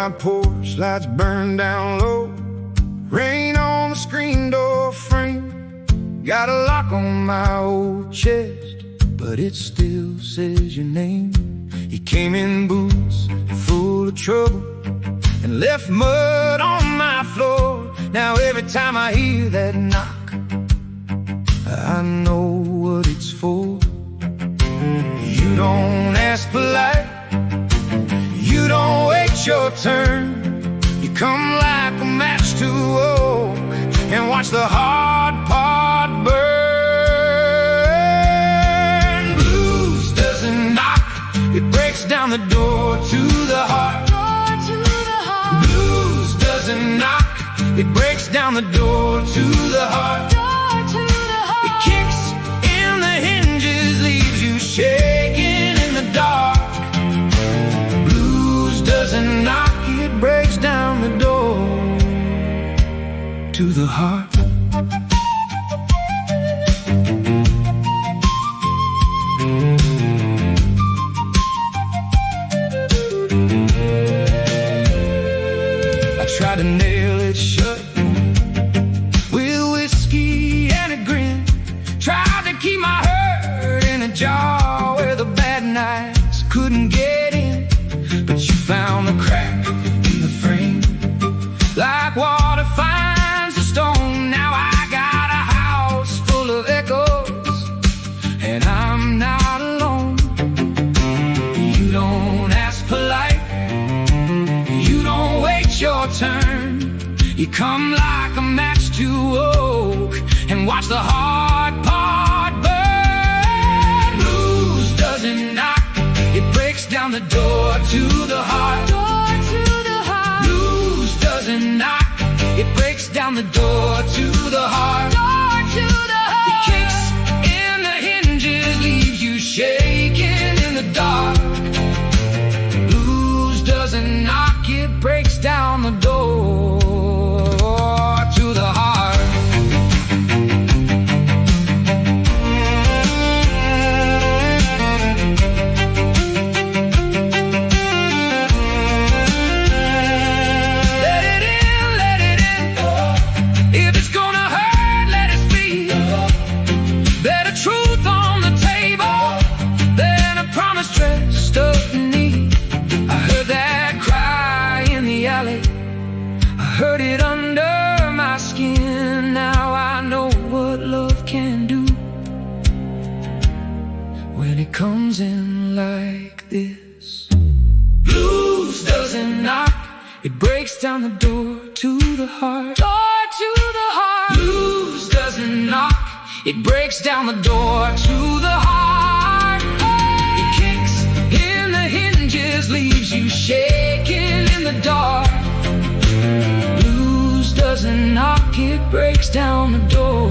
my porch, lights burn down low, rain on the screen door frame. Got a lock on my old chest, but it still says your name. You came in boots, full of trouble, and left mud on my floor. Now every time I hear that knock, I know what it's for. You don't ask polite, you don't wait your turn. You come like a match to oak and watch the hard part burn. Blues doesn't knock, it breaks down the door to the heart. Blues doesn't knock, it breaks down the door to the heart. It kicks in the hinges, leaves you shaking in the dark. Blues doesn't knock, it breaks down the door to the heart. I tried to nail it shut with whiskey and a grin. Tried to keep my hurt in a jar where the bad nights couldn't get in. But you found the crack in the frame, like water finds a stone. Now I got a house full of echoes, and I'm not alone. You don't ask polite, you don't wait your turn. You come like a match to oak and watch the hard part burn. Blues doesn't knock, it breaks down the door to the heart. Blues doesn't knock, it breaks down the door to the heart. It kicks in the hinges, leaves you shaking in the dark. Blues doesn't knock, it breaks down the door to the heart. Let it in, if it's gonna hurt, let it speak. Better truth on the table than a promise dressed up neat. I heard that cry in the alley, I heard it under my skin. Now I know what love can do when it comes in like this. Blues doesn't knock, it breaks down the door to the heart. Door to the heart. Blues doesn't knock, it breaks down the door to the heart. It kicks in the hinges, leaves you shaking in the dark. Blues doesn't knock, it breaks down the door